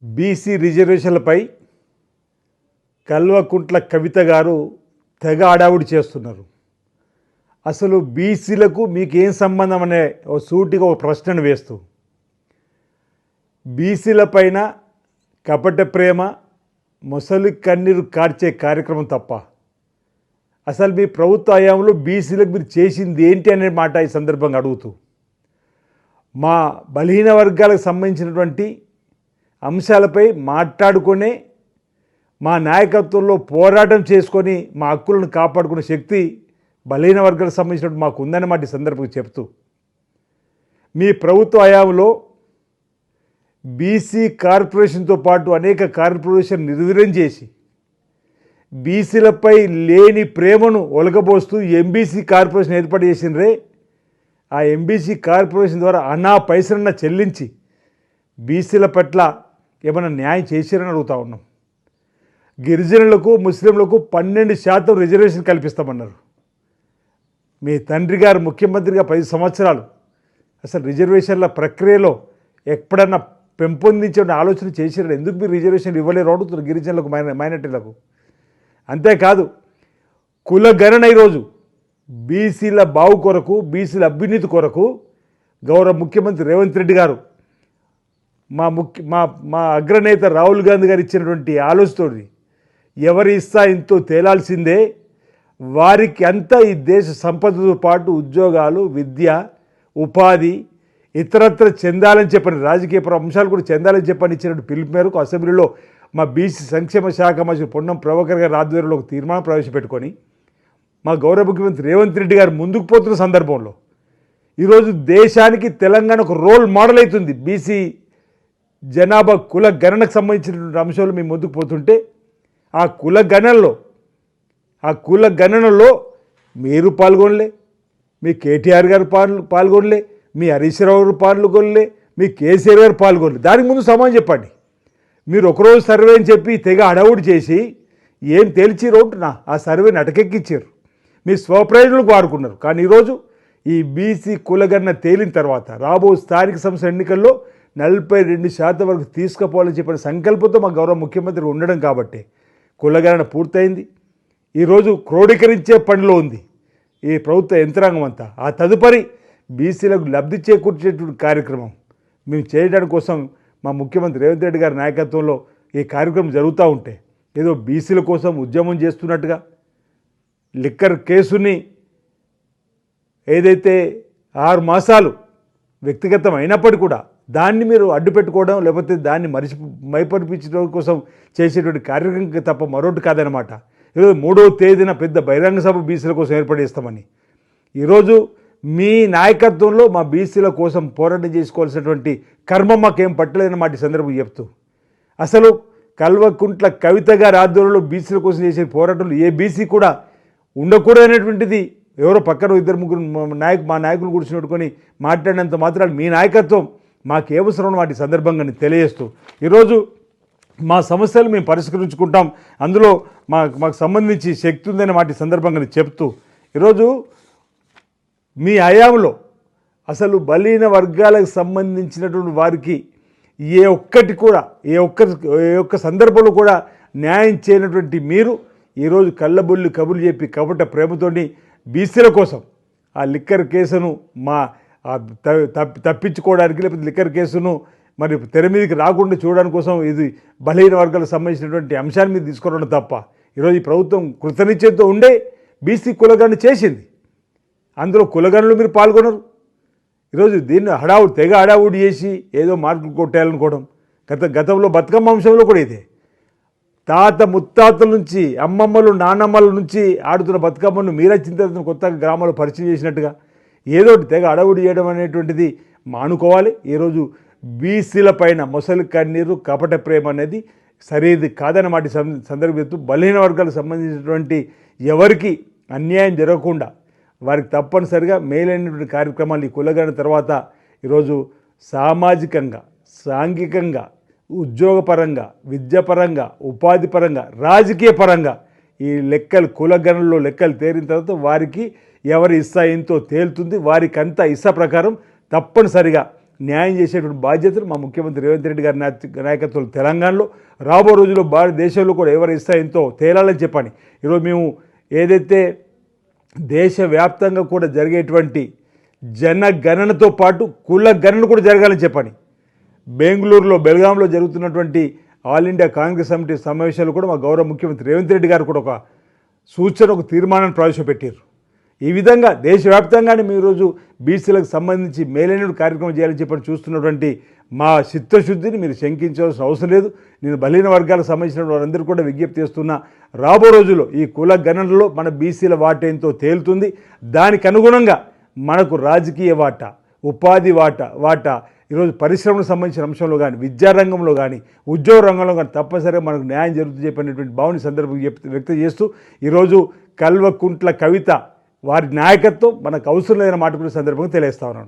BC రిజర్వేషన్లపై Kalvakuntla Kavitha గారు తెగ హడావుడి చేస్తున్నారు. అసలు బీసీలకు మీకేం సంబంధం అనే సూటిగా ఒక ప్రశ్నను వేస్తూ బీసీల పైన కపట ప్రేమ, మొసలి కన్నీరు కార్చే కార్యక్రమం తప్ప అసలు మీ ప్రభుత్వ హయాంలో బీసీలకు మీరు చేసింది ఏంటి అనే మాట ఈ సందర్భంగా అడుగుతూ, మా బలహీన వర్గాలకు సంబంధించినటువంటి అంశాలపై మాట్లాడుకునే మా నాయకత్వంలో పోరాటం చేసుకొని మా హక్కులను కాపాడుకునే శక్తి బలహీన వర్గాలకు సంబంధించినట్టు మాకు ఉందని మాట ఈ సందర్భంగా చెప్తూ, మీ ప్రభుత్వ హయాంలో బీసీ కార్పొరేషన్తో పాటు అనేక కార్పొరేషన్ నిర్వీర్యం చేసి బీసీలపై లేని ప్రేమను ఒలగబోస్తూ ఎంబీసీ కార్పొరేషన్ ఏర్పాటు చేసినరే. ఆ ఎంబీసీ కార్పొరేషన్ ద్వారా అన్నా పైసలన్నా చెల్లించి బీసీల పట్ల ఏమైనా న్యాయం చేశారని అడుగుతూ ఉన్నాం. గిరిజనులకు, ముస్లింలకు 12% రిజర్వేషన్ కల్పిస్తామన్నారు. మీ తండ్రి గారు ముఖ్యమంత్రిగా 10 సంవత్సరాలు అసలు రిజర్వేషన్ల ప్రక్రియలో ఎప్పుడన్నా పెంపొందించే ఆలోచన చేశారు. ఎందుకు మీరు రిజర్వేషన్లు ఇవ్వలేరు అడుగుతున్నారు గిరిజనులకు, మైనార్టీలకు. అంతేకాదు, కులగణన ఈరోజు బీసీల బావు కొరకు, బీసీల అభ్యున్నతి కొరకు గౌరవ ముఖ్యమంత్రి రేవంత్ రెడ్డి గారు మా అగ్రనేత రాహుల్ గాంధీ గారు ఇచ్చినటువంటి ఆలోచనతోటి ఎవరి ఇస్తా ఇంతో తేలాల్సిందే, వారికి అంతా ఈ దేశ సంపదతో పాటు ఉద్యోగాలు, విద్య, ఉపాధి ఇతరత్ర చెందాలని చెప్పని, రాజకీయ అంశాలు కూడా చెందాలని చెప్పని ఇచ్చినటువంటి పిలుపు మేరకు అసెంబ్లీలో మా బీసీ సంక్షేమ శాఖ మంత్రి పొన్నం ప్రభాకర్ గారి ఆధ్వర్యంలో ఒక తీర్మానం ప్రవేశపెట్టుకొని మా గౌరవ ముఖ్యమంత్రి రేవంత్ రెడ్డి గారు ముందుకు పోతున్న సందర్భంలో ఈరోజు దేశానికి తెలంగాణ ఒక రోల్ మోడల్ అవుతుంది. బీసీ జనాభా కుల గణనకు సంబంధించినటువంటి అంశాలు మేము ముందుకు పోతుంటే ఆ కుల గణనలో మీరు పాల్గొనలే, మీ కేటీఆర్ గారు పాల్గొనలే, మీ హరీష్ రావు గారు పాల్గొనలే, మీ కేసీఆర్ గారు పాల్గొనలే. దానికి ముందు సమాధానం చెప్పండి. మీరు ఒకరోజు సర్వే అని చెప్పి తెగ హడావుడి చేసి ఏం తేల్చిరో ఆ సర్వేని అటకెక్కిచ్చారు, మీ స్వప్రయోజనాలకు వాడుకున్నారు. కానీ ఈరోజు ఈ బీసీ కులగణన తేలిన తర్వాత రాబో స్థానిక సంస్థల ఎన్నికల్లో 42% వరకు తీసుకుపోవాలని చెప్పిన సంకల్పంతో మా గౌరవ ముఖ్యమంత్రి ఉండడం కాబట్టి కులగణన పూర్తయింది. ఈరోజు క్రోడీకరించే పనిలో ఉంది ఈ ప్రభుత్వ యంత్రాంగం అంతా. ఆ తదుపరి బీసీలకు లబ్ధి చేకూర్చేటువంటి కార్యక్రమం మేము చేయడానికి కోసం మా ముఖ్యమంత్రి రేవంత్ రెడ్డి గారి నాయకత్వంలో ఈ కార్యక్రమం జరుగుతూ ఉంటే ఏదో బీసీల కోసం ఉద్యమం చేస్తున్నట్టుగా లిక్కర్ కేసుని ఏదైతే 6 మాసాలు వ్యక్తిగతం అయినప్పటికీ కూడా దాన్ని మీరు అడ్డుపెట్టుకోవడం, లేకపోతే దాన్ని మైపరిపించడం కోసం చేసేటువంటి కార్యక్రమం తప్ప మరొకటి కాదనమాట. ఈరోజు 3వ తేదీన పెద్ద బహిరంగ సభ బీసీల కోసం ఏర్పాటు చేస్తామని, ఈరోజు మీ నాయకత్వంలో మా బీసీల కోసం పోరాటం చేసుకోవాల్సినటువంటి కర్మ మాకేం పట్టలేదన్న మాట సందర్భం చెప్తూ, అసలు కల్వకుంట్ల కవిత గారి ఆధ్వర్యంలో బీసీల కోసం చేసే పోరాటంలో ఏ బీసీ కూడా ఉండకూడదనేటువంటిది ఎవరో పక్కన 2-3 మా నాయకులు కూర్చున్నట్టుకొని మాట్లాడినంత మాత్రాలు మీ నాయకత్వం మాకు ఏ అవసరం వాటి సందర్భంగా తెలియజేస్తూ, ఈరోజు మా సమస్యలు మేము పరిష్కరించుకుంటాం, అందులో మాకు సంబంధించి శక్తి ఉందని వాటి సందర్భంగా చెప్తూ, ఈరోజు మీ హయాంలో అసలు బలహీన వర్గాలకు సంబంధించినటువంటి వారికి ఏ ఒక్క సందర్భంలో కూడా న్యాయం చేయనటువంటి మీరు ఈరోజు కళ్ళబొల్లి కబుర్లు చెప్పి కపట ప్రేమతోని బీసీల కోసం ఆ లిక్కర్ కేసును తప్పించుకోవడానికి, లేకపోతే లిక్కర్ కేసును మరి తెర మీదకి రాకుండా చూడడానికి కోసం ఇది బలహీన వర్గాలకు సంబంధించినటువంటి అంశాన్ని మీద తీసుకురావడం తప్ప ఈరోజు ఈ ప్రభుత్వం కృతనిశ్చయంతో ఉండే బీసీ కులగణన చేసింది. అందులో కులగణనలో మీరు పాల్గొనరు. ఈరోజు దీన్ని తెగ హడావుడి చేసి ఏదో మార్కులు కొట్టేయాలనుకోవడం. గతంలో బతుకమ్మ అంశంలో కూడా ఇదే, తాత ముత్తాతల నుంచి, అమ్మమ్మలు నానమ్మల నుంచి ఆడుతున్న బతుకమ్మను మీరే చింతన కొత్తగా గ్రామాల్లో పరిచయం చేసినట్టుగా ఏదో తెగ హడావుడి చేయడం అనేటువంటిది మానుకోవాలి. ఈరోజు బీసీల పైన మొసలి కన్నీరు, కపట ప్రేమ అనేది సరైనది కాదన్నమాట సందర్భంతో బలహీన వర్గాలకు సంబంధించినటువంటి ఎవరికి అన్యాయం జరగకుండా వారికి తప్పనిసరిగా మేలైనటువంటి కార్యక్రమాలు ఈ కులగణన తర్వాత ఈరోజు సామాజికంగా, సాంఘికంగా, ఉద్యోగపరంగా, విద్యాపరంగా, ఉపాధి పరంగా, రాజకీయ పరంగా ఈ కులగణనలో లెక్కలు తేరిన తర్వాత వారికి ఎవరి ఇస్సా ఎంతో తేలుతుంది. వారికంతా ఇస్సా ప్రకారం తప్పనిసరిగా న్యాయం చేసేటువంటి బాధ్యతలు మా ముఖ్యమంత్రి రేవంత్ రెడ్డి గారి నాయకత్వంలో తెలంగాణలో రాబో రోజుల్లో భారతదేశంలో కూడా ఎవరి స్థాయితో తేలాలని చెప్పని ఈరోజు మేము ఏదైతే దేశవ్యాప్తంగా కూడా జరిగేటువంటి జనగణనతో పాటు కుల గణన కూడా జరగాలని చెప్పని బెంగళూరులో బెల్గాంలో జరుగుతున్నటువంటి ఆల్ ఇండియా కాంగ్రెస్ కమిటీ సమావేశాలు కూడా మా గౌరవ ముఖ్యమంత్రి రేవంత్ రెడ్డి గారు కూడా ఒక సూచన ఒక తీర్మానాన్ని ప్రవేశపెట్టారు. ఈ విధంగా దేశవ్యాప్తంగానే మీ రోజు బీసీలకు సంబంధించి మేలైన కార్యక్రమం చేయాలని చెప్పని చూస్తున్నటువంటి మా చిత్తశుద్ధిని మీరు శంకించాల్సిన అవసరం లేదు. నేను బలహీన వర్గాలకు సంబంధించిన వారందరూ కూడా విజ్ఞప్తి చేస్తున్నా, రాబో రోజుల్లో ఈ కుల గణనలో మన బీసీల వాటేంతో తేలుతుంది. దానికి అనుగుణంగా మనకు రాజకీయ వాటా, ఉపాధి వాటా ఈరోజు పరిశ్రమలకు సంబంధించిన అంశంలో కానీ, విద్యారంగంలో కానీ, ఉద్యోగ రంగంలో కానీ తప్పనిసరిగా మనకు న్యాయం జరుగుతుంది చెప్పినటువంటి భావన సందర్భం వ్యక్తం చేస్తూ ఈరోజు కల్వకుంట్ల కవిత వారి నాయకత్వం మనకు అవసరం లేదన్న మాట కూడా సందర్భంగా తెలియజేస్తా ఉన్నాను.